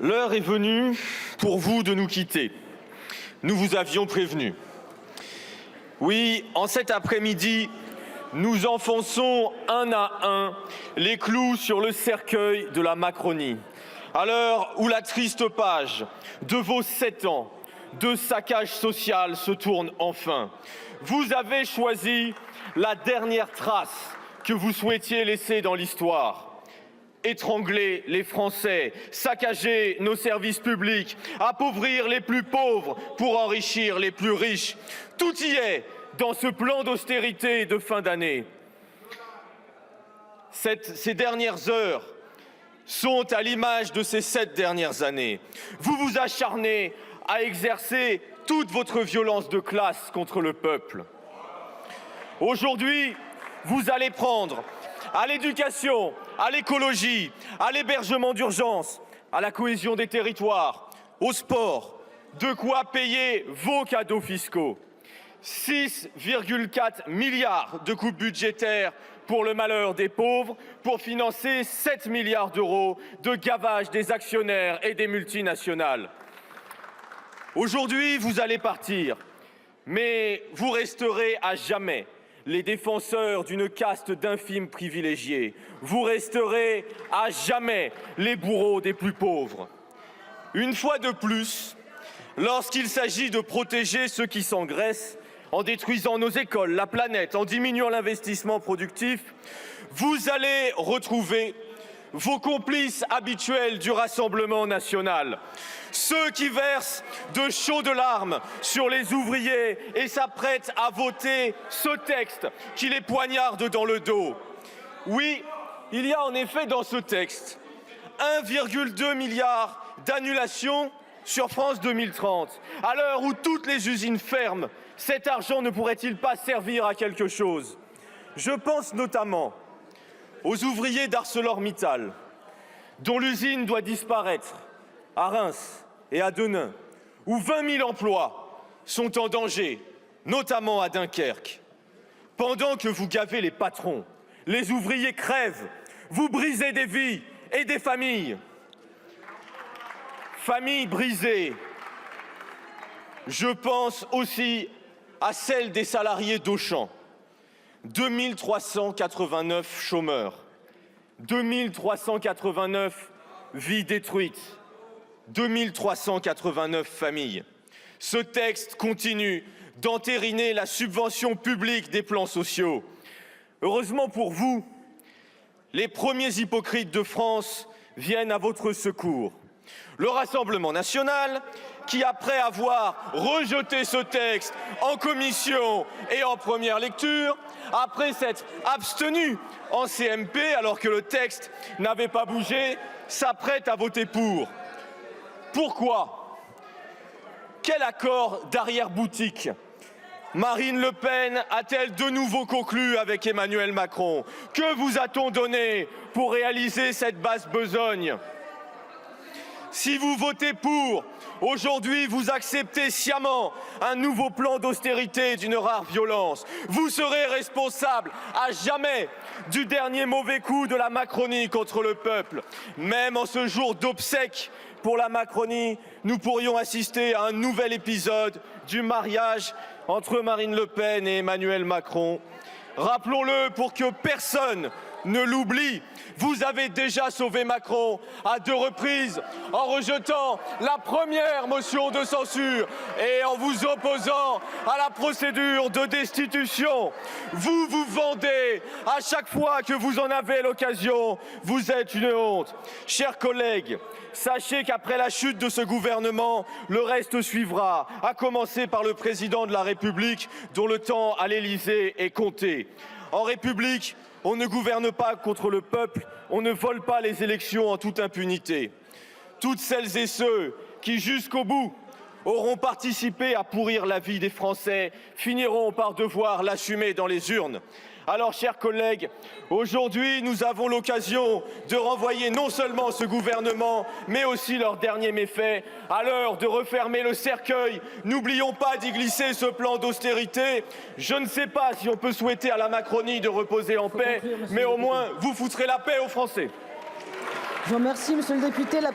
L'heure est venue pour vous de nous quitter. Nous vous avions prévenu. Oui, en cet après-midi, nous enfonçons un à un les clous sur le cercueil de la Macronie. À l'heure où la triste page de vos 7 ans de saccage social se tourne enfin, vous avez choisi la dernière trace que vous souhaitiez laisser dans l'histoire. Étrangler les Français, saccager nos services publics, appauvrir les plus pauvres pour enrichir les plus riches. Tout y est dans ce plan d'austérité de fin d'année. Ces dernières heures sont à l'image de ces 7 dernières années. Vous vous acharnez à exercer toute votre violence de classe contre le peuple. Aujourd'hui, vous allez prendre à l'éducation, à l'écologie, à l'hébergement d'urgence, à la cohésion des territoires, au sport, de quoi payer vos cadeaux fiscaux. 6,4 milliards de coupes budgétaires pour le malheur des pauvres, pour financer 7 milliards d'euros de gavage des actionnaires et des multinationales. Aujourd'hui, vous allez partir, mais vous resterez à jamais les défenseurs d'une caste d'infimes privilégiés. Vous resterez à jamais les bourreaux des plus pauvres. Une fois de plus, lorsqu'il s'agit de protéger ceux qui s'engraissent, en détruisant nos écoles, la planète, en diminuant l'investissement productif, vous allez retrouver vos complices habituels du Rassemblement national. Ceux qui versent de chaudes larmes sur les ouvriers et s'apprêtent à voter ce texte qui les poignarde dans le dos. Oui, il y a en effet dans ce texte 1,2 milliard d'annulations sur France 2030. À l'heure où toutes les usines ferment, cet argent ne pourrait-il pas servir à quelque chose? Je pense notamment aux ouvriers d'ArcelorMittal, dont l'usine doit disparaître à Reims et à Denain, où 20 000 emplois sont en danger, notamment à Dunkerque. Pendant que vous gavez les patrons, les ouvriers crèvent, vous brisez des vies et des familles. Familles brisées. Je pense aussi à celle des salariés d'Auchan. 2389 chômeurs, 2389 vies détruites, 2389 familles. Ce texte continue d'entériner la subvention publique des plans sociaux. Heureusement pour vous, les premiers hypocrites de France viennent à votre secours. Le Rassemblement national, qui, après avoir rejeté ce texte en commission et en première lecture, après s'être abstenu en CMP alors que le texte n'avait pas bougé, s'apprête à voter pour. Pourquoi? Quel accord d'arrière-boutique Marine Le Pen a-t-elle de nouveau conclu avec Emmanuel Macron? Que vous a-t-on donné pour réaliser cette basse besogne? Si vous votez pour, aujourd'hui vous acceptez sciemment un nouveau plan d'austérité d'une rare violence. Vous serez responsable à jamais du dernier mauvais coup de la Macronie contre le peuple. Même en ce jour d'obsèques pour la Macronie, nous pourrions assister à un nouvel épisode du mariage entre Marine Le Pen et Emmanuel Macron. Rappelons-le pour que personne ne l'oublie, vous avez déjà sauvé Macron à 2 reprises en rejetant la première motion de censure et en vous opposant à la procédure de destitution. Vous vous vendez à chaque fois que vous en avez l'occasion. Vous êtes une honte. Chers collègues, sachez qu'après la chute de ce gouvernement, le reste suivra, à commencer par le président de la République, dont le temps à l'Élysée est compté. En République, on ne gouverne pas contre le peuple, on ne vole pas les élections en toute impunité. Toutes celles et ceux qui, jusqu'au bout, auront participé à pourrir la vie des Français finiront par devoir l'assumer dans les urnes. Alors, chers collègues, aujourd'hui, nous avons l'occasion de renvoyer non seulement ce gouvernement, mais aussi leurs derniers méfaits. À l'heure de refermer le cercueil, n'oublions pas d'y glisser ce plan d'austérité. Je ne sais pas si on peut souhaiter à la Macronie de reposer en paix, mais au moins, vous foutrez la paix aux Français. Je vous remercie, monsieur le député.